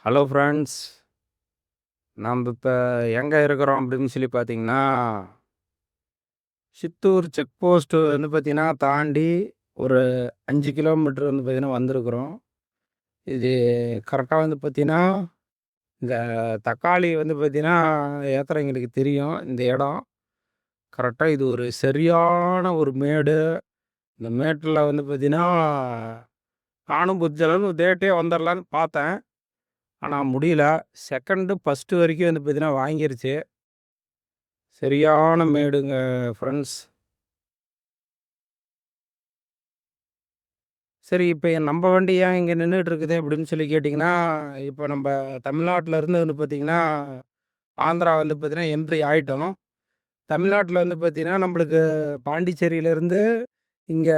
Hello friends. நம்ம இப்போ எங்கே இருக்கிறோம் அப்படின்னு சொல்லி பார்த்தீங்கன்னா, சித்தூர் செக் போஸ்ட்டு வந்து பார்த்தீங்கன்னா தாண்டி ஒரு 5 கிலோமீட்டர் வந்து பார்த்தீங்கன்னா வந்திருக்கிறோம். இது கரெக்டாக வந்து பார்த்தீங்கன்னா, இந்த தக்காளி வந்து பார்த்தீங்கன்னா ஏத்துறவங்களுக்கு தெரியும் இந்த இடம். கரெக்டாக இது ஒரு சரியான ஒரு மேடு. இந்த மேட்டில் வந்து பார்த்தீங்கன்னா, நானும் புடிச்சளவு டேட்டே வந்துடலான்னு பார்த்தேன். ஆனால் முடியல. செகண்டு ஃபஸ்ட்டு வரைக்கும் வந்து பார்த்தீங்கன்னா வாங்கிருச்சு. சரியான மேடுங்க ஃப்ரெண்ட்ஸ். சரி, இப்ப நம்ப வண்டி ஏன் இங்க நின்னுட்ருக்குது அப்படின்னு சொல்லி கேட்டீங்கன்னா, இப்ப நம்ப தமிழ்நாட்டுல இருந்து வந்து பார்த்தீங்கன்னா, ஆந்திரா வந்து பார்த்தீங்கன்னா என்ட்ரி ஆயிட்டோம். தமிழ்நாட்டுல வந்து பார்த்தீங்கன்னா, நம்பளுக்கு பாண்டிச்சேரியிலருந்து இங்க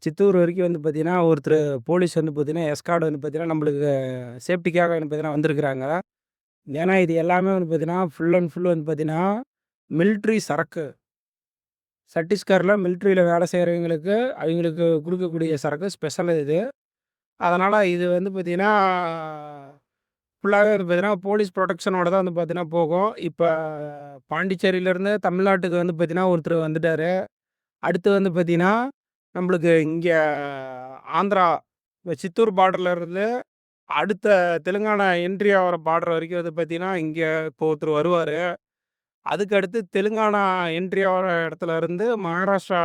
சித்தூர் வரைக்கும் வந்து பார்த்தீங்கன்னா, ஒருத்தரு போலீஸ் வந்து பார்த்தீங்கன்னா, எஸ்கார்ட் வந்து பார்த்தீங்கன்னா, நம்பளுக்கு சேஃப்டிக்காக வந்து பார்த்தீங்கன்னா வந்திருக்கிறாங்க. ஏன்னா, இது எல்லாமே வந்து பார்த்தீங்கன்னா, ஃபுல் அண்ட் ஃபுல் வந்து பார்த்தீங்கன்னா, மிலிட்ரி சரக்கு. சத்தீஸ்கர்ல மிலிட்ரியில வேலை செய்றவங்களுக்கு, அவிங்களுக்கு குடுக்கக்கூடிய சரக்கு ஸ்பெஷல் இது. அதனால இது வந்து பார்த்தீங்கன்னா, ஃபுல்லாவே வந்து பார்த்தீங்கன்னா, போலீஸ் புரொடெக்ஷனோட தான் வந்து பார்த்தீங்கன்னா போகும். இப்ப பாண்டிச்சேரியிலருந்து தமிழ்நாட்டுக்கு வந்து பார்த்தீங்கன்னா, ஒருத்தர் வந்துட்டாரு. அடுத்து வந்து பார்த்தீங்கன்னா, நம்மளுக்கு இங்க ஆந்திரா சித்தூர் பார்டர்ல இருந்து அடுத்த தெலுங்கானா என்ட்ரி ஆகுற பார்டர் வரைக்கும் வந்து பார்த்தீங்கன்னா, இங்க இப்போ ஒருத்தர் வருவாரு. அதுக்கு அடுத்து தெலுங்கானா என்ட்ரி ஆகுற இடத்துல இருந்து மகாராஷ்டிரா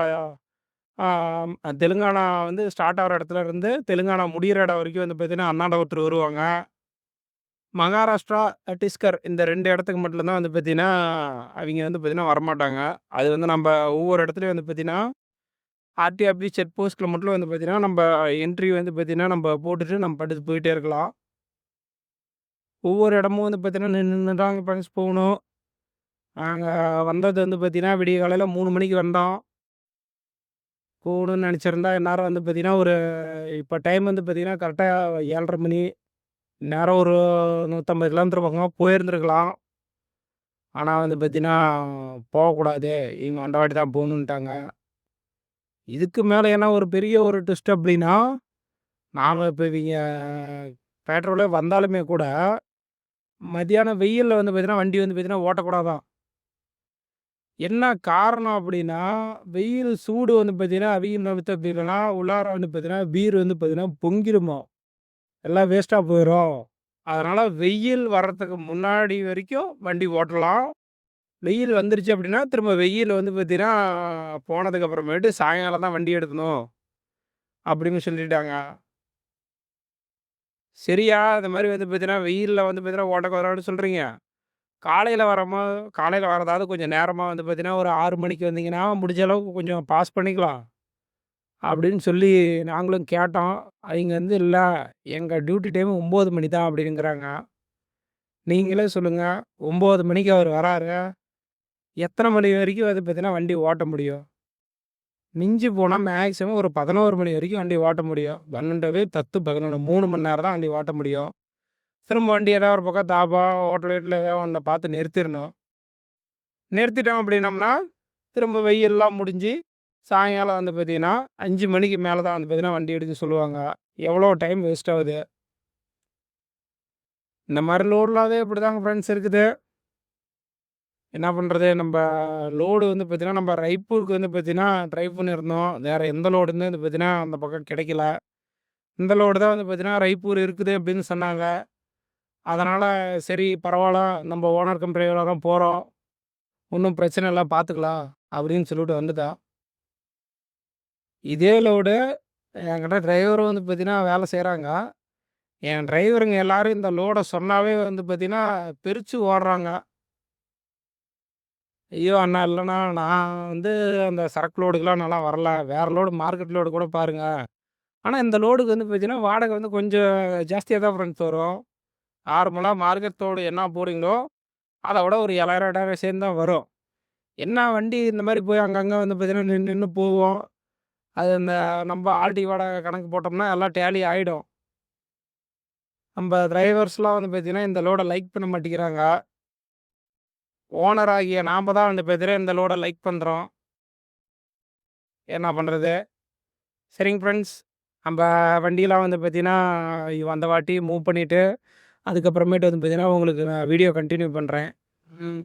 தெலுங்கானா வந்து ஸ்டார்ட் ஆகுற இடத்துல இருந்து தெலுங்கானா முடியிற இடம் வரைக்கும் வந்து பார்த்தீங்கன்னா, அண்ணாண்ட ஒருத்தர் வருவாங்க. மகாராஷ்டிரா, சத்தீஸ்கர் இந்த 2 இடத்துக்கு மட்டும் தான் வந்து பார்த்தீங்கன்னா, அவிங்க வந்து பார்த்தீங்கன்னா வரமாட்டாங்க. அது வந்து நம்ப ஒவ்வொரு இடத்துலயும் வந்து பார்த்தீங்கன்னா, ஆர்டிஆர்பி செக் போஸ்ட்ல மட்டும் வந்து பார்த்தீங்கன்னா, நம்ப என்ட்ரி வந்து பார்த்தீங்கன்னா, நம்ப போட்டுட்டு நம்ம பாட்டுக்கு போயிட்டே இருக்கலாம். ஒவ்வொரு இடமும் வந்து பார்த்தீங்கன்னா, நின்னு தாங்க ஃப்ரெண்ட்ஸ் போகணும். நாங்க வந்தது வந்து பார்த்தீங்கன்னா, விடிய காலையில 3 மணிக்கு வந்தோம். போகணும்னு நெனச்சிருந்தா இந்நேரம் வந்து பார்த்தீங்கன்னா, ஒரு இப்ப டைம் வந்து பார்த்தீங்கன்னா, கரெக்ட்டா 7:30 மணி. இந்நேரம் ஒரு 150 கிலோமீட்டர் பக்கமா போயிருந்திருக்கலாம். ஆனா வந்து பார்த்தீங்கன்னா, போகக்கூடாது. இவங்க அந்த வாட்டி தான் போகணுன்ட்டாங்க. இதுக்கு மேல என்ன ஒரு பெரிய ஒரு ட்விஸ்ட் அப்டின்னா, நாம இப்ப இவிங்க பெட்ரோலே வந்தாலுமே கூட, மதியானம் வெயில்ல வந்து பார்த்தீங்கன்னா, வண்டி வந்து பார்த்தீங்கன்னா ஓட்டக்கூடாதாம். என்ன காரணம் அப்டின்னா, வெயில் சூடு வந்து பார்த்தீங்கன்னா, அதிகம் வந்து பார்த்தீங்கன்னா, உள்ளார வந்து பார்த்தீங்கன்னா, பீர் வந்து பார்த்தீங்கன்னா பொங்கிருமாம். எல்லாம் வேஸ்ட்டா போயிரும். அதனால வெயில் வர்றதுக்கு முன்னாடி வரைக்கும் வண்டி ஓட்டலாம். வெயில் வந்துருச்சு அப்படின்னா, திரும்ப வெயில் வந்து பார்த்தீங்கன்னா, போனதுக்கு அப்புறமேட்டு சாயங்காலம் தான் வண்டி எடுக்கணும் அப்படின்னு சொல்லிட்டாங்க. சரியா, இந்த மாரி வந்து பார்த்தீங்கன்னா, வெயில்ல வந்து பார்த்தீங்கன்னா ஓட்டக்கூடாதுன்னு சொல்றீங்க. காலையில வரதாவது கொஞ்சம் நேரமா வந்து பார்த்தீங்கன்னா, ஒரு 6 மணிக்கு வந்தீங்கன்னா, முடிஞ்ச அளவுக்கு கொஞ்சம் பாஸ் பண்ணிக்கலாம். அப்படின்னு சொல்லி நாங்களும் கேட்டோம். அவிங்க வந்து இல்ல, எங்க டியூட்டி டைம் 9 மணி தான் அப்படிங்கிறாங்க. நீங்களே சொல்லுங்க, 9 மணிக்கு அவரு வராரு. எத்தன மணி வரைக்கும் வந்து பார்த்தீங்கன்னா, வண்டி ஓட்ட முடியும்? மிஞ்சி போனா மேக்ஸிமம் ஒரு 11 மணி வரைக்கும் வண்டி ஓட்ட முடியும். 12 10 11 3 மணி நேரம் தான் வண்டி ஓட்ட முடியும். திரும்ப வண்டி ஏதாவது ஒரு பக்கம் தாபா, ஹோட்டல் கீட்டல் ஏதாவது ஒண்ணுல பார்த்து நிறுத்திறணும். நிறுத்திட்டோம் அப்படின்னம்னா, திரும்ப வெயில்லாம் முடிஞ்சு, சாயங்காலம் வந்து பார்த்தீங்கன்னா, 5 மணிக்கு மேல தான் வந்து பார்த்தீங்கன்னா, வண்டி எடுக்க சொல்லுவாங்க. எவ்வளோ டைம் வேஸ்ட் ஆகுது. இந்த மாரி லோடுலாவே இப்படிதாங்க ஃப்ரெண்ட்ஸ் இருக்குது. என்ன பண்றது? நம்ப லோடு வந்து பார்த்தீங்கன்னா, நம்ம ராய்ப்பூருக்கு வந்து பார்த்தீங்கன்னா, ட்ரை பண்ணியிருந்தோம். வேற எந்த லோடுமே வந்து பார்த்தீங்கன்னா, அந்த பக்கம் கிடைக்கல. இந்த லோடு தான் வந்து பார்த்தீங்கன்னா, ராய்ப்பூர் இருக்குது அப்படின்னு சொன்னாங்க. அதனால சரி பரவால்ல, நம்ம ஓனர் கம் டிரைவரா தான் போறோம். ஒண்ணும் பிரச்சனை இல்ல பார்த்துக்கலாம் அப்படின்னு சொல்லிட்டு வந்துட்டோம். இதே லோடு என்கிட்ட டிரைவரும் வந்து பார்த்தீங்கன்னா, வேலை செய்றாங்க. என் டிரைவருங்க எல்லாரும் இந்த லோட சொன்னாவே வந்து பார்த்தீங்கன்னா, பிரிச்சு ஓடுறாங்க. ஐயோ! அண்ணா இல்லண்ணா, நான் வந்து அந்த சரக்கு லோடுக்குலாம் நான்லாம் வரல. வேற லோடு மார்க்கெட் லோடு கூட பாருங்க. ஆனா இந்த லோடுக்கு வந்து பார்த்தீங்கன்னா, வாடகை வந்து கொஞ்சம் ஜாஸ்தியா தான் ஃப்ரெண்ட்ஸ் வரும். நார்மலா மார்க்கெட் லோடு என்ன போடுறீங்களோ, அத விட ஒரு 7,000 8,000 சேர்ந்து தான் வரும். என்ன வண்டி இந்த மாரி போய் அங்கங்க வந்து பார்த்தீங்கன்னா, நின்னு நின்னு போகும். அது இந்த நம்ப ஆல்டி வாடகை கணக்கு போட்டோம்னா, எல்லாம் டேலி ஆயிடும். நம்ப டிரைவர்ஸ்லாம் வந்து பார்த்தீங்கன்னா, இந்த லோட லைக் பண்ண மாட்டேங்கிறாங்க. ஓனர் ஆகிய நாம தான் வந்து பார்த்தீங்கன்னா, இந்த லோட லைக் பண்றோம். என்ன பண்றது? சரிங்க ஃப்ரெண்ட்ஸ். நம்ப வண்டிலாம் வந்து பார்த்தீங்கன்னா, அந்த வாட்டி மூவ் பண்ணிட்டு, அதுக்கப்புறமேட்டு வந்து பார்த்தீங்கன்னா, உங்களுக்கு நான் வீடியோ கன்டின்யூ பண்ணுறேன். ம்.